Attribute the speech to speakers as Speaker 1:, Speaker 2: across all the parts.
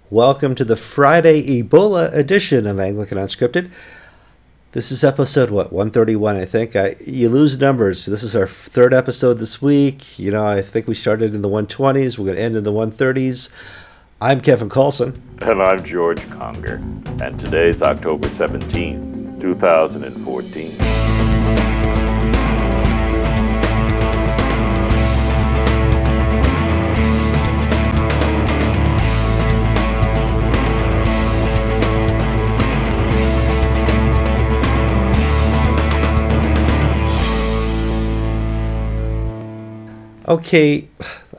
Speaker 1: Welcome to the Friday Ebola edition of Anglican Unscripted. This is episode, 131, I think. You lose numbers. This is our third episode this week. I think we started in the 120s. We're going to end in the 130s. I'm Kevin Carlson.
Speaker 2: And I'm George Conger. And today's October 17th, 2014.
Speaker 1: Okay,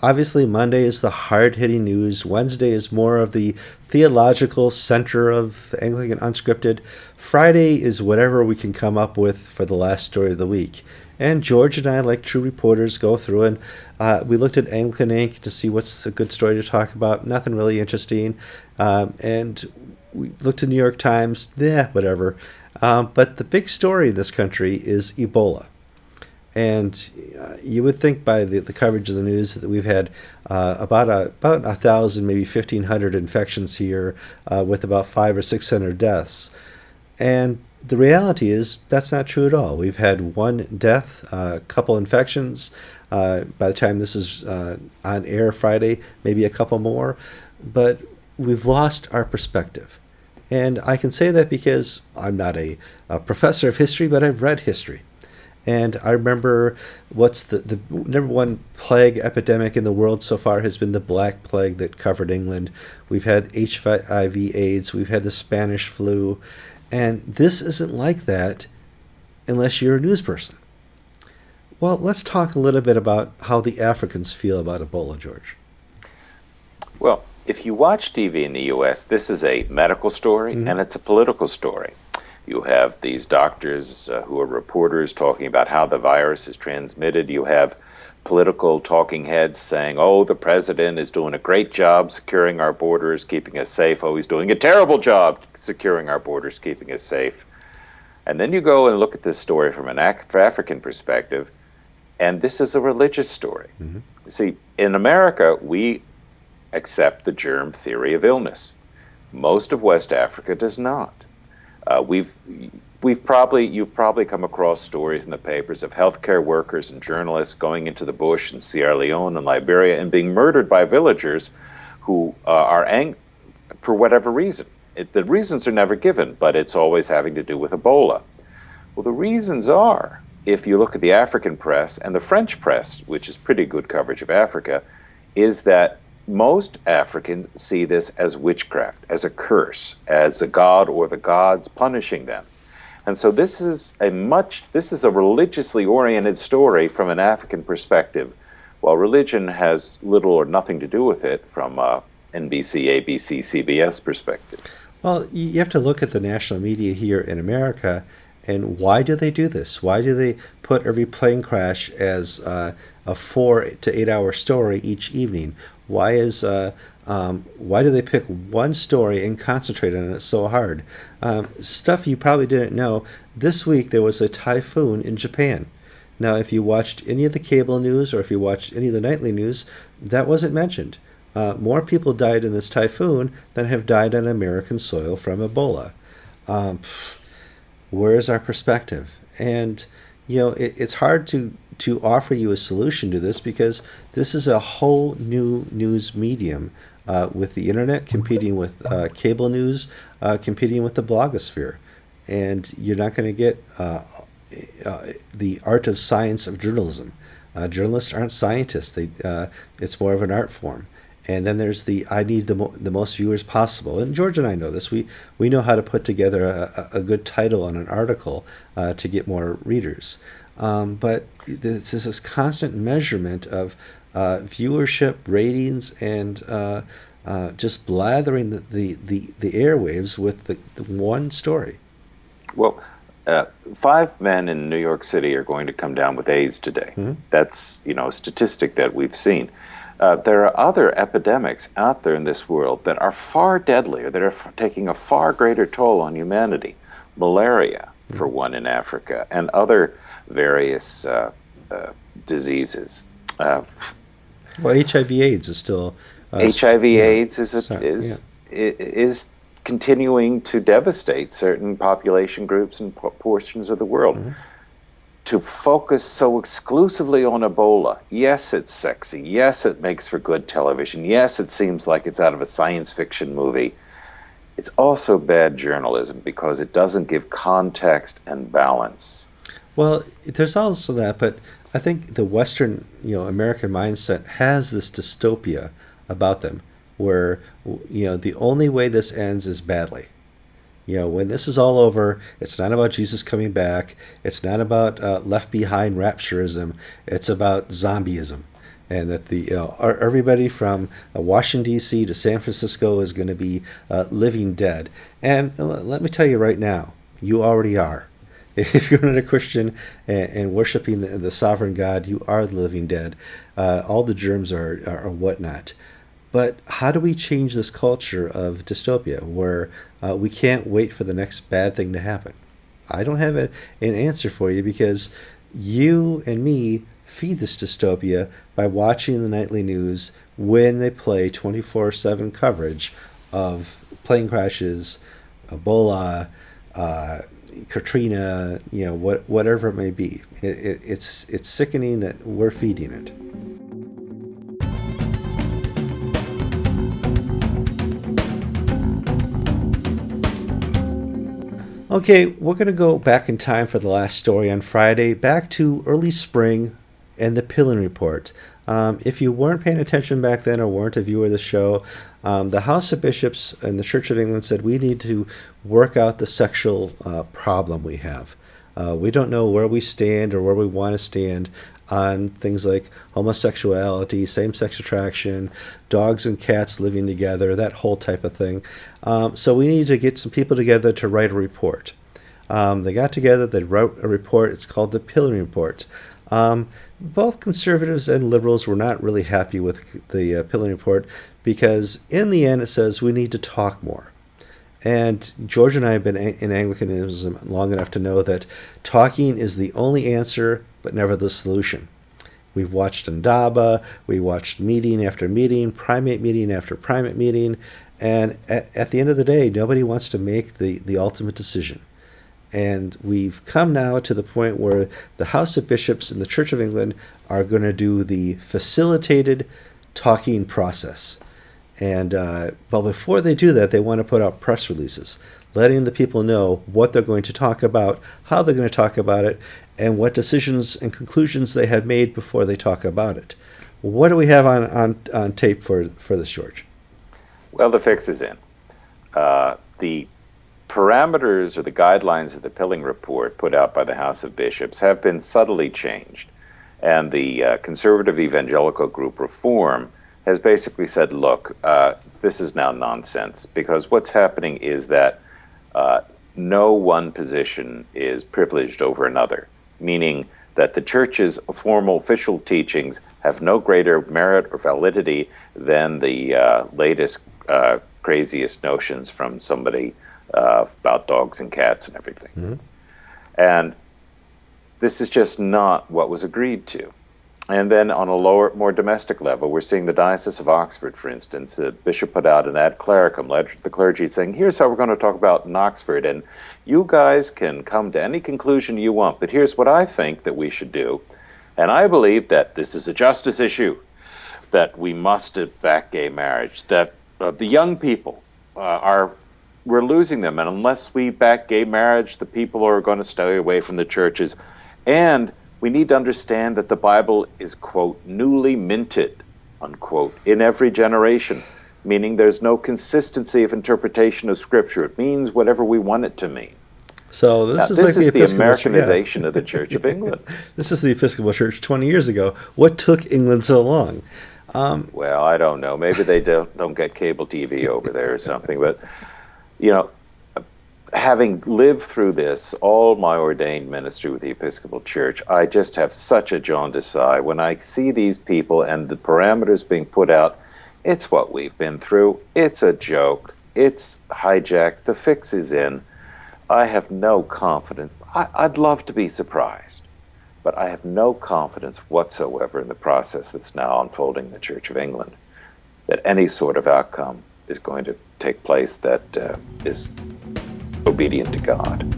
Speaker 1: obviously Monday is the hard-hitting news. Wednesday is more of the theological center of Anglican Unscripted. Friday is whatever we can come up with for the last story of the week. And George and I, like true reporters, go through and we looked at Anglican Ink to see what's a good story to talk about. Nothing really interesting. And we looked at New York Times. Whatever. But the big story in this country is Ebola. And you would think by the coverage of the news that we've had about 1,000, maybe 1,500 infections here with about 500 or 600 deaths. And the reality is that's not true at all. We've had one death, a couple infections. By the time this is on air Friday, maybe a couple more. But we've lost our perspective. And I can say that because I'm not a professor of history, but I've read history. And I remember what's the number one plague epidemic in the world so far has been the Black Plague that covered England. We've had HIV/AIDS. We've had the Spanish flu. And this isn't like that unless you're a news person. Well, let's talk a little bit about how the Africans feel about Ebola, George.
Speaker 2: Well, if you watch TV in the U.S., this is a medical story and it's a political story. You have these doctors who are reporters talking about how the virus is transmitted. You have political talking heads saying, oh, the president is doing a great job securing our borders, keeping us safe. Oh, he's doing a terrible job securing our borders, keeping us safe. And then you go and look at this story from an African perspective, and this is a religious story. See, in America, we accept the germ theory of illness. Most of West Africa does not. You've probably come across stories in the papers of healthcare workers and journalists going into the bush in Sierra Leone and Liberia and being murdered by villagers who are angry for whatever reason. The reasons are never given, but it's always having to do with Ebola. Well, the reasons are, if you look at the African press and the French press, which is pretty good coverage of Africa, is that most Africans see this as witchcraft, as a curse, as the god or the gods punishing them. And so this is a religiously oriented story from an African perspective, while religion has little or nothing to do with it from NBC, ABC, CBS perspective.
Speaker 1: Well, you have to look at the national media here in America, and why do they do this? Why do they put every plane crash as a 4 to 8 hour story each evening? Why do they pick one story and concentrate on it so hard? Stuff you probably didn't know. This week there was a typhoon in Japan. Now, if you watched any of the cable news or if you watched any of the nightly news, that wasn't mentioned. More people died in this typhoon than have died on American soil from Ebola. Where's our perspective? And it's hard to offer you a solution to this because this is a whole new news medium with the internet competing with cable news, competing with the blogosphere. And you're not going to get the art of science of journalism. Journalists aren't scientists. It's more of an art form. And then there's I need the most viewers possible. And George and I know this. We know how to put together a good title on an article to get more readers. But it's this constant measurement of viewership, ratings, and just blathering the airwaves with the one story.
Speaker 2: Well, 5 men in New York City are going to come down with AIDS today. That's a statistic that we've seen. There are other epidemics out there in this world that are far deadlier, that are taking a far greater toll on humanity. Malaria, for one, in Africa, and other various diseases.
Speaker 1: Well, HIV/AIDS is still
Speaker 2: HIV/AIDS is is continuing to devastate certain population groups and portions of the world.
Speaker 1: Mhm.
Speaker 2: To focus so exclusively on Ebola, yes, it's sexy. Yes, it makes for good television. Yes, it seems like it's out of a science fiction movie. It's also bad journalism because it doesn't give context and balance.
Speaker 1: Well, there's also that, but I think the Western, American mindset has this dystopia about them, where the only way this ends is badly. When this is all over, it's not about Jesus coming back. It's not about left behind rapturism. It's about zombieism, and that everybody from Washington D.C. to San Francisco is going to be living dead. And let me tell you right now, you already are. If you're not a Christian and worshiping the sovereign God, you are the living dead. All the germs are whatnot. But how do we change this culture of dystopia where we can't wait for the next bad thing to happen? I don't have an answer for you because you and me feed this dystopia by watching the nightly news when they play 24/7 coverage of plane crashes, Ebola, uh, Katrina, whatever it may be. It's sickening that we're feeding it. Okay, we're going to go back in time for the last story on Friday, back to early spring and the Pilling Report. If you weren't paying attention back then or weren't a viewer of the show, the House of Bishops and the Church of England said we need to work out the sexual problem we have. We don't know where we stand or where we want to stand on things like homosexuality, same-sex attraction, dogs and cats living together, that whole type of thing. So we need to get some people together to write a report. They got together, they wrote a report. It's called the Pilling Report. Both conservatives and liberals were not really happy with the Pilling Report because in the end it says we need to talk more. And George and I have been in Anglicanism long enough to know that talking is the only answer, but never the solution. We've watched Ndaba, we watched meeting after meeting, primate meeting after primate meeting, and at the end of the day, nobody wants to make the ultimate decision. And we've come now to the point where the House of Bishops and the Church of England are going to do the facilitated talking process. And but before they do that, they want to put out press releases, letting the people know what they're going to talk about, how they're going to talk about it, and what decisions and conclusions they have made before they talk about it. What do we have on tape for this, George?
Speaker 2: Well, the fix is in. The parameters or the guidelines of the Pilling Report put out by the House of Bishops have been subtly changed. And the conservative evangelical group Reform has basically said, look, this is now nonsense, because what's happening is that no one position is privileged over another, meaning that the church's formal official teachings have no greater merit or validity than the latest craziest notions from somebody about dogs and cats and everything.
Speaker 1: Mm-hmm.
Speaker 2: And this is just not what was agreed to. And then on a lower, more domestic level, we're seeing the Diocese of Oxford, for instance. The bishop put out an ad clericum letter to the clergy saying, here's how we're going to talk about in Oxford, and you guys can come to any conclusion you want, but here's what I think that we should do. And I believe that this is a justice issue, that we must back gay marriage, that the young people we're losing them, and unless we back gay marriage, the people are going to stay away from the churches. And we need to understand that the Bible is, quote, newly minted, unquote, in every generation, meaning there's no consistency of interpretation of Scripture. It means whatever we want it to mean.
Speaker 1: So this is like the Episcopal Church.
Speaker 2: Americanization of the Church of England.
Speaker 1: This is the Episcopal Church 20 years ago. What took England so long?
Speaker 2: Well, I don't know. Maybe they don't get cable TV over there or something. But, having lived through this, all my ordained ministry with the Episcopal Church, I just have such a jaundiced eye. When I see these people and the parameters being put out, it's what we've been through. It's a joke. It's hijacked. The fix is in. I have no confidence. I'd love to be surprised, but I have no confidence whatsoever in the process that's now unfolding in the Church of England that any sort of outcome is going to take place that is obedient to God.